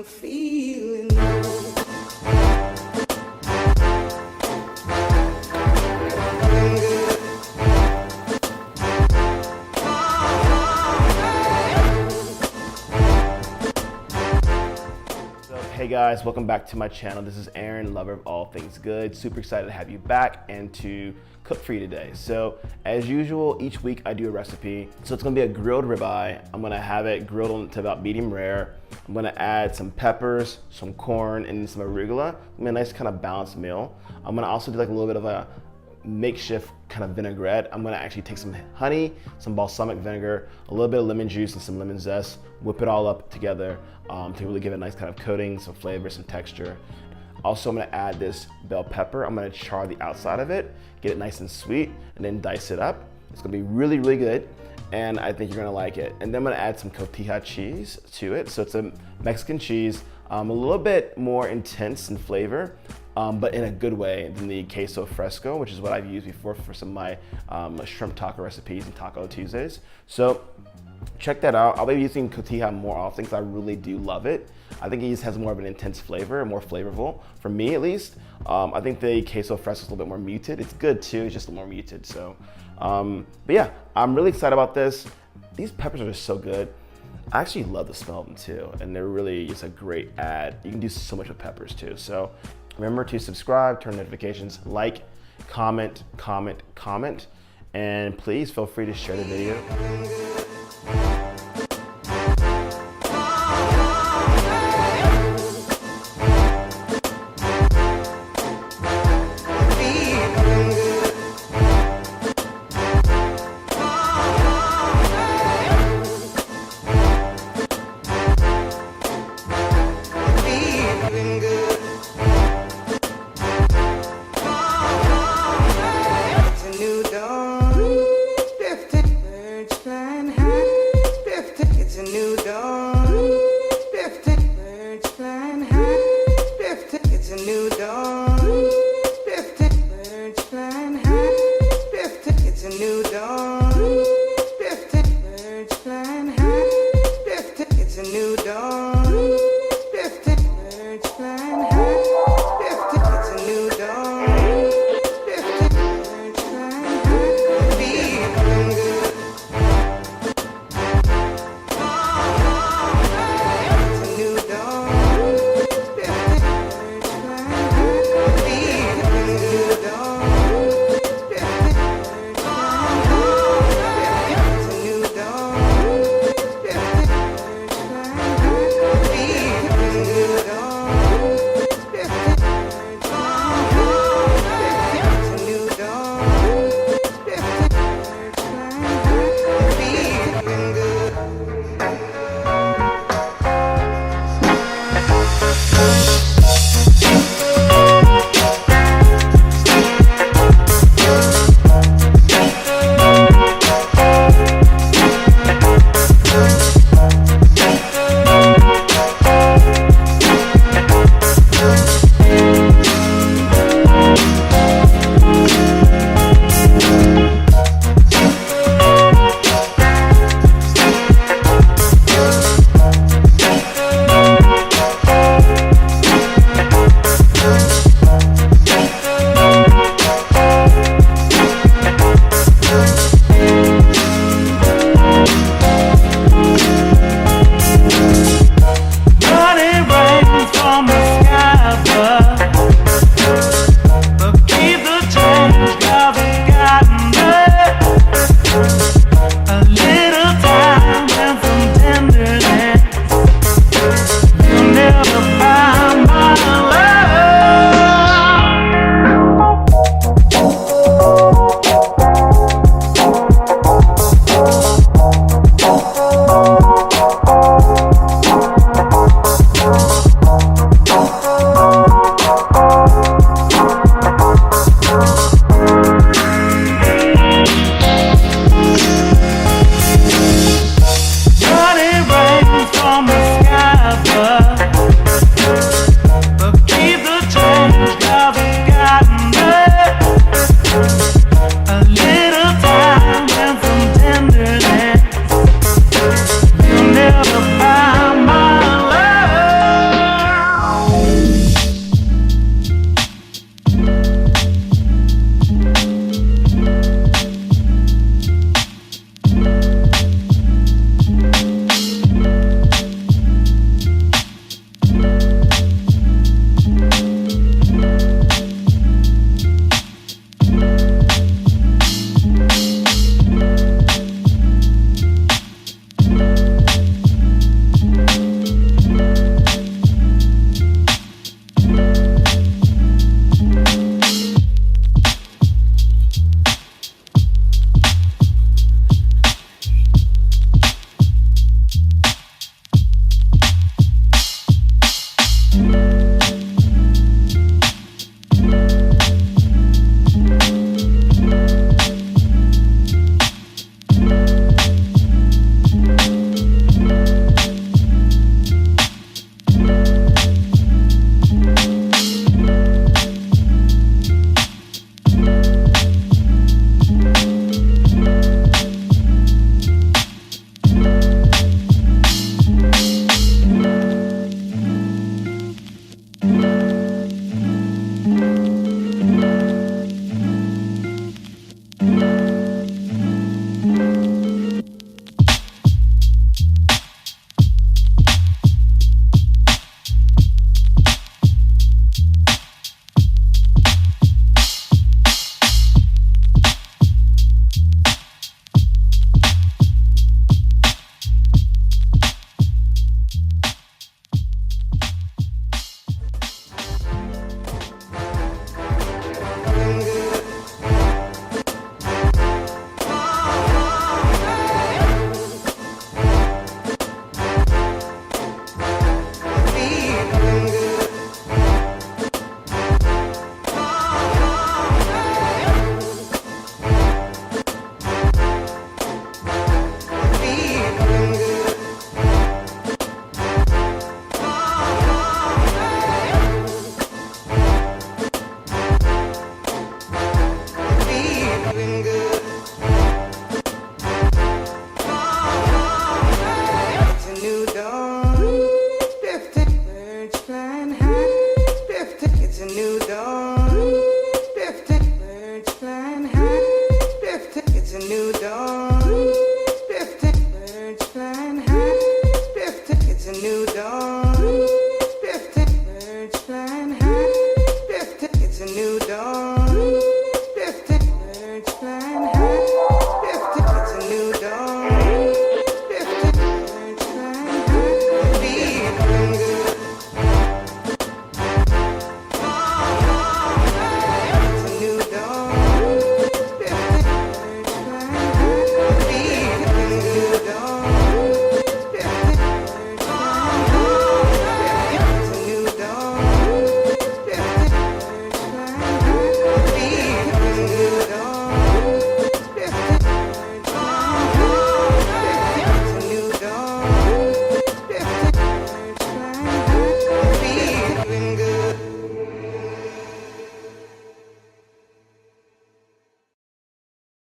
feeling low. Hey guys, welcome back to my channel. This is Aaron, lover of all things good. Super excited to have you back and to cook for you today. So as usual, each week I do a recipe. So it's gonna be a grilled ribeye. I'm gonna have it grilled to about medium rare. I'm gonna add some peppers, some corn, and some arugula. A nice kind of balanced meal. I'm gonna also do like a little bit of a makeshift kind of vinaigrette. I'm gonna actually take some honey, some balsamic vinegar, a little bit of lemon juice and some lemon zest, whip it all up together to really give it a nice kind of coating, some flavor, some texture. Also, I'm gonna add this bell pepper. I'm gonna char the outside of it, get it nice and sweet, and then dice it up. It's gonna be really, really good, and I think you're gonna like it. And then I'm gonna add some cotija cheese to it. So it's a Mexican cheese, a little bit more intense in flavor, but in a good way than the queso fresco, which is what I've used before for some of my shrimp taco recipes and Taco Tuesdays. So check that out. I'll be using cotija more often because I really do love it. I think it just has more of an intense flavor, more flavorful, for me at least. I think the queso fresco is a little bit more muted. It's good too, it's just a little more muted. So, but yeah, I'm really excited about this. These peppers are just so good. I actually love the smell of them too, and they're really just a great add. You can do so much with peppers too. So remember to subscribe, turn notifications, like, comment, and please feel free to share the video.